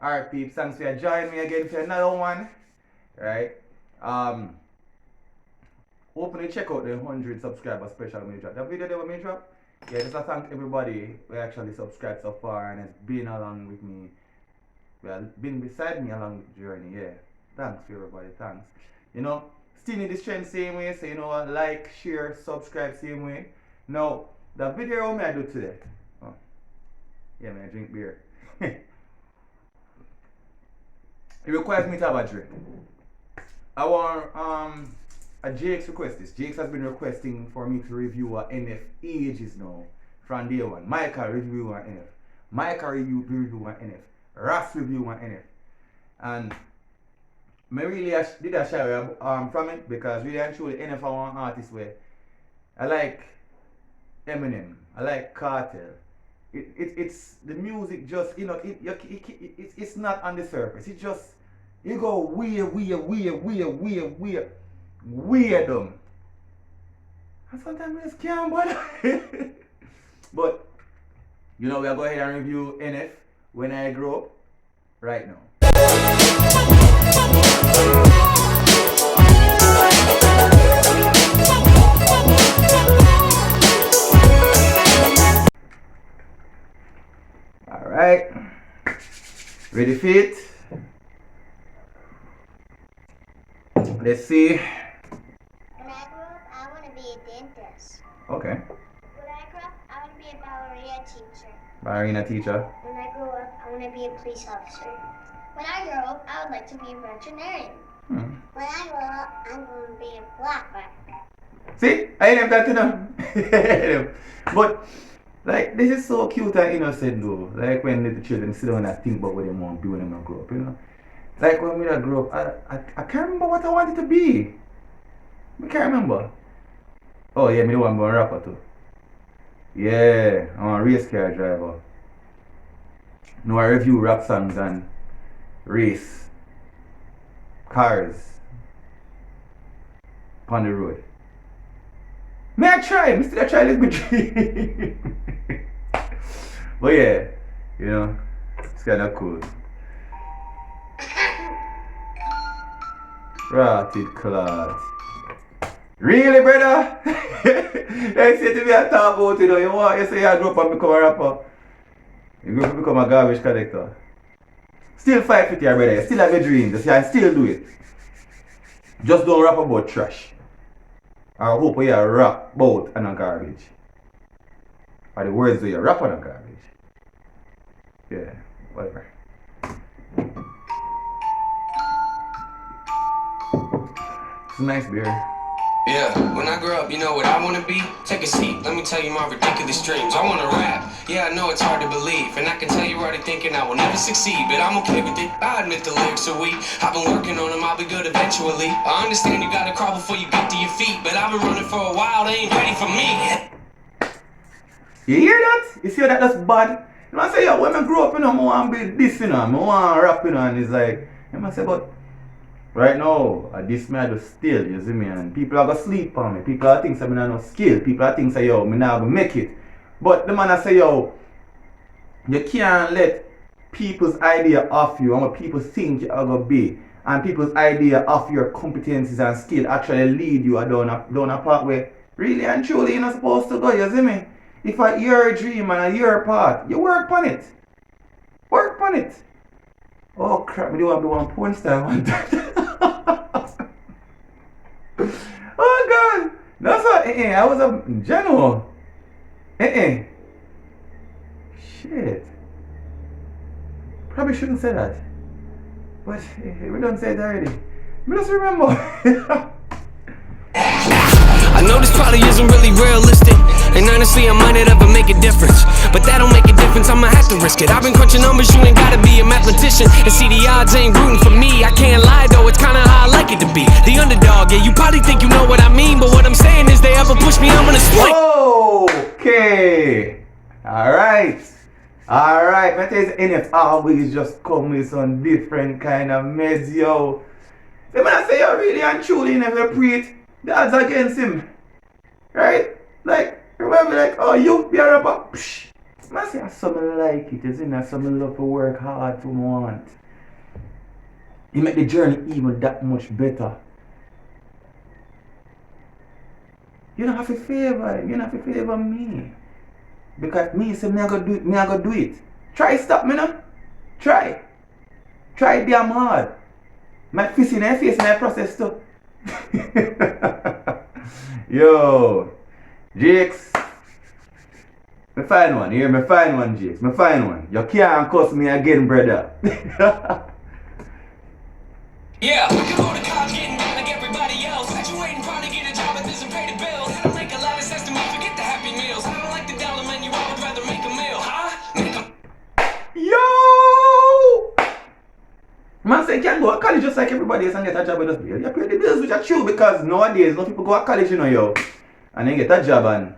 Alright, peeps, thanks for joining me again for another one. Right? Hopefully check out the 100 subscriber special we drop. That video that we drop? Yeah, just to thank everybody who actually subscribed so far and has been along with me. Well, been beside me along the journey, yeah. Thanks for everybody, thanks. You know, still in this trend same way, so you know what, like, share, subscribe same way. Now, the video I do today. Oh, yeah, man, I drink beer. It requires me to have a drink. I want Jake's request this. Jake's has been requesting for me to review a NF ages now. From day one. Michael review an NF. Michael review an NF. Ross review an NF. And I really did a share from it because really and truly NF are one artist where I like Eminem. I like Cartel. It's the music just it's not on the surface. It just you go weird dumb. And sometimes I just can't bother. But you know we are going ahead and review NF when I grow up right now. Alright. Ready for it? Let's see. When I grow up, I want to be a dentist. Okay. When I grow up, I want to be a ballerina teacher. Ballerina teacher. When I grow up, I want to be a police officer. When I grow up, I would like to be a veterinarian. When I grow up, I'm going to be a black belt. See? I ain't have that to know. But like this is so cute and innocent though. Like when little children sit down and think about what they want to be when they grow up, you know? Like when we grow up, I can't remember what I wanted to be. I can't remember. Oh yeah, me the one born rapper too. Yeah, I'm a race car driver. No, I review rap songs and race cars on the road. May I try? Me still try this dream. But yeah, you know, it's kind of cool. Rotted cloth. Really, brother? They say to me I talk about it, you say you grow up and become a rapper. You grow up and become a garbage collector. Still fight with your brother, you still have a dream, just I still do it. Just don't rap about trash. I hope you rap about and a garbage. Or the words that you rap on a garbage. Yeah, whatever. It's a nice beer. Yeah, when I grow up, you know what I want to be? Take a seat, let me tell you my ridiculous dreams. I want to rap, yeah, I know it's hard to believe. And I can tell you're already thinking I will never succeed. But I'm okay with it, I admit the lyrics are weak. I've been working on them, I'll be good eventually. I understand you gotta crawl before you get to your feet. But I've been running for a while, they ain't ready for me. You hear that? You see that that's bad? You know I say, yo, when I grow up, you know, I want to be this, you know, I want to rap, you know, and it's like, you know I say, but right now, this me I do still, you see me, and people are going to sleep on me. People are think I'm not skill. People are think say, yo, me not going to make it. But the man I say, yo, you can't let people's idea of you and what people think you are going to be, and people's idea of your competencies and skill actually lead you down a path where really and truly you're not supposed to go, you see me? If I hear a dream and I hear a path, you work on it. Work on it. Oh crap, me do want to be one porn star one time. Oh god, that's what, I was a general. Shit. Probably shouldn't say that. But we don't say it already. But just remember. I know this probably isn't really realistic. And honestly, I might not ever make a difference. But that don't make a difference, I'ma have to risk it. I've been crunching numbers, you ain't gotta be a mathematician. And see, the odds ain't rooting for me. I can't lie though, it's kinda how I like it to be. The underdog, yeah, you probably think you know what I mean. But what I'm saying is they ever push me, I'm gonna split. Okay. Alright. Alright, but there's NF always just come with some different kind of meds, yo. When I say you really and truly never preach, the odds against him. Right? Like, remember like, oh, you be a rapper. Psh. Man say, some like it, isn't it? Some love to work hard to want. You make the journey even that much better. You don't have to favor him. You don't have to favor me. Because me say me I go do it. Me I go do it. Try stop me now. Try. Try damn hard. My fist in their face in their process too. Yo. Jakes. Me find one. Here, me find one, Jakes. Me find one. You can't cuss me again, brother. Yeah, I can go to college getting down like everybody else. Graduating, trying to get a job that doesn't pay the bills. I don't make a lot of sense to me, forget the happy meals. I don't like the dollar menu, I would rather make a meal. Huh? Yo! Man say you can go to college just like everybody else and get a job with us. You pay the bills, which are true because nowadays no people go to college, you know, yo. And then get a job and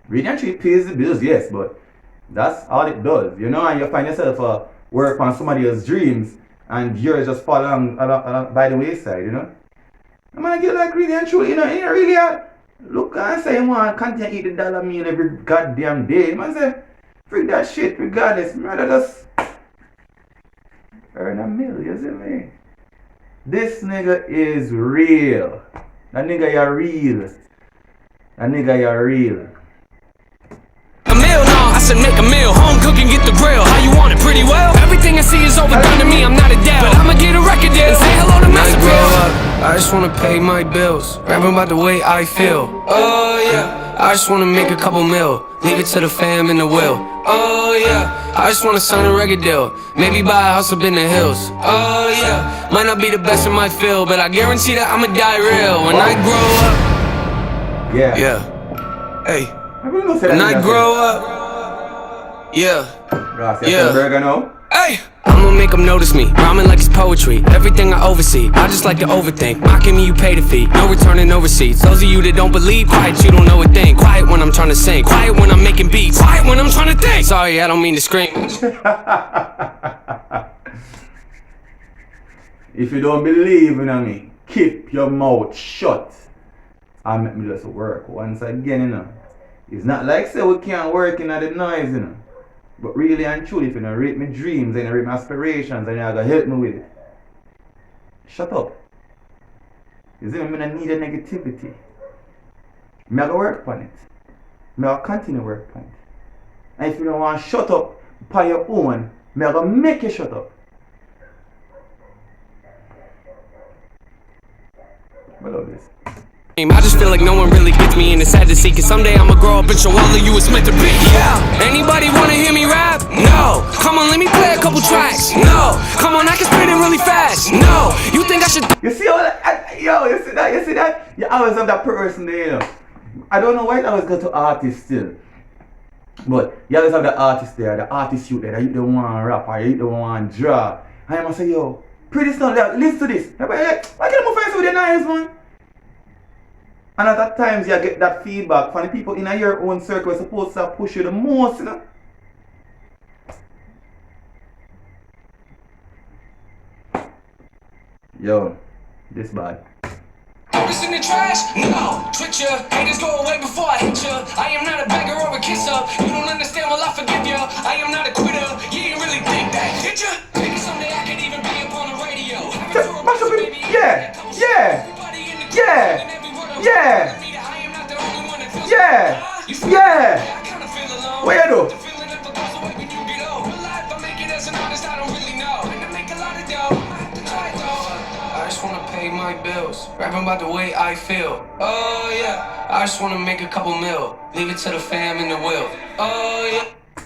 really actually pays the bills, yes, but that's all it does, you know, and you find yourself work on somebody else's dreams and yours just fall along by the wayside, you know. I mean, I get like really and truly, you know, really look and say you want to continue to eat the dollar meal every goddamn day. Man say, freak that shit regardless, man, just earn a meal, you see me? This nigga is real. That nigga you're real. That nigga you're real. A meal, no, I said make a meal. Home cooking, get the grill. How you want it? Pretty well. Everything I see is overdone to me. I'm not a dad, but I'ma get a record deal. And say hello to Master Bill. I just wanna pay my bills. Rapping about the way I feel. Oh yeah. I just wanna make a couple mil. Leave it to the fam and the will. Oh yeah. I just wanna sign a record deal. Maybe buy a house up in the hills. Oh yeah. Might not be the best in my field, but I guarantee that I'ma die real when I grow up. Yeah. Yeah. Hey. When I grow up, yeah, yeah. Burger now. Hey, I'ma make them notice me, rhyming like it's poetry. Everything I oversee, I just like to overthink. Mocking me, you pay the fee, no returning, no receipts. Those of you that don't believe, quiet, you don't know a thing. Quiet when I'm trying to sing, quiet when I'm making beats, quiet when I'm trying to think. Sorry, I don't mean to scream. If you don't believe in me, keep your mouth shut. I make me just work once again, you know. It's not like say we can't work in the noise, you know. But really and truly, if you don't rate my dreams and rate my aspirations and you're gonna help me with it, shut up. You see, I don't need a negativity. I'm gonna work on it. I'm gonna continue to work on it. And if you don't want to shut up by your own, I'm gonna make you shut up. I love this. I just feel like no one really gets me and it's sad to see. Cause someday I'ma grow up and show all of you it's meant to be. Yeah. Anybody wanna hear me rap? No. Come on, let me play a couple tracks. No. Come on, I can spit it really fast. No. You think I should? You see all that? Yo, you see that? You see that? You always have that person there, you know. I don't know why I always go to artists still. But you always have the artist there, the artist you there, you don't want to rap or you don't want to draw. And I must say, yo, pretty soon, listen to this. I get my friends with the nice one. And at times you get that feedback from the people in your own circle supposed to push you the most, you know. Yo, this bad. This in the trash? No. Twitch ya. Haters go away before I hit ya. I am not a beggar or a kisser. You don't understand, well I forgive ya. I am not a quitter. You didn't really think that, did ya? Maybe someday I could even be up on the radio. Yeah. Where you do? I just wanna pay my bills, rapping about the way I feel. Oh yeah, I just wanna make a couple mil, leave it to the fam and the will. Oh yeah.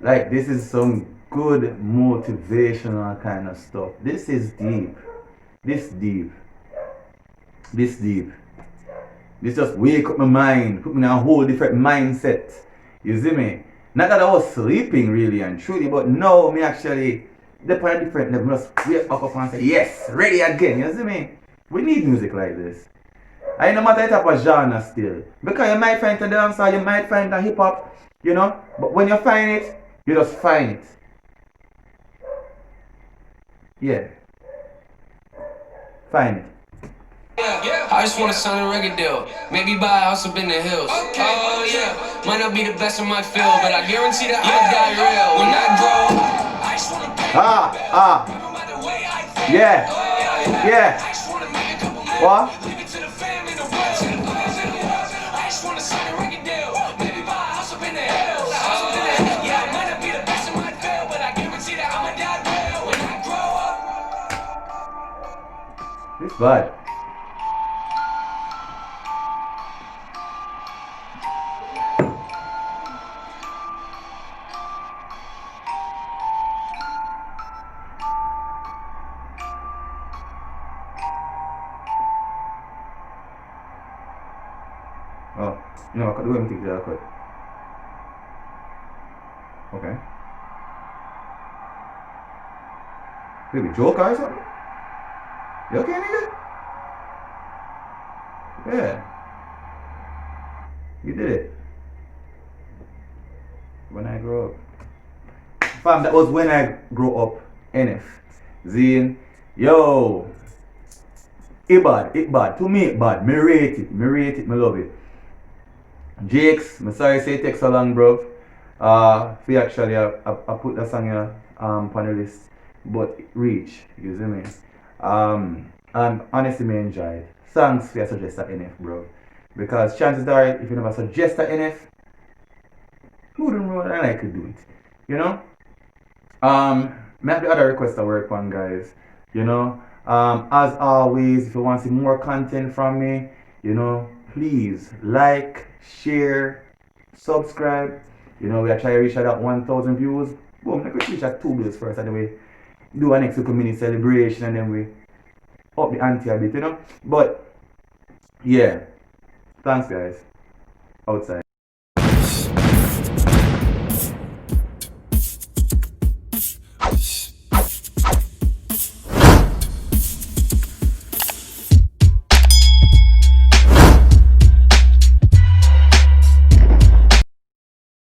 Like this is some good motivational kind of stuff. This is deep. This just wake up my mind, put me in a whole different mindset. You see me? Not that I was sleeping really and truly, but no, me actually dip on a different level. Just wake up and say, yes, ready again. You see me? We need music like this. I no matter the type of genre still. Because you might find a dancer, you might find a hip hop, you know? But when you find it, you just find it. Yeah. Find it. Yeah, I just wanna sign a record deal. Maybe buy a house up in the hills. Oh yeah, might not be the best in my field, but I guarantee that I'ma die real. When I grow up, I just wanna pay Yeah. Yeah. I just wanna make a couple million. What? Leave it to the family, the world, to the boys and the world. I just wanna sign a record deal. Maybe buy a house up in the hills. Yeah, I might not be the best in my field, but I guarantee that I'ma die real. When I grow up. This bad. Oh, you know, I could do anything that I could. Okay. Baby, joke or something? You okay, nigga? Yeah. You did it. When I grow up. Fam, that was when I grew up. NF. Zine. Yo. It bad. To me, it bad. Me rate it. Me love it. Jakes, I'm sorry say it takes so long, bro. We actually I put that song here on the list, but it reach, you see me. And honestly me enjoy it. Songs for suggest that NF, bro. Because chances are if you never suggest that NF, who wouldn't know that I could do it? You know? Me have the other request I work on, guys. You know? As always, if you want to see more content from me, you know, please like, share, subscribe. You know, we are trying to reach that 1,000 views. Boom, let's reach at 2 views first, and then we do our next mini celebration, and then we up the ante a bit, you know. But yeah, thanks guys. Outside.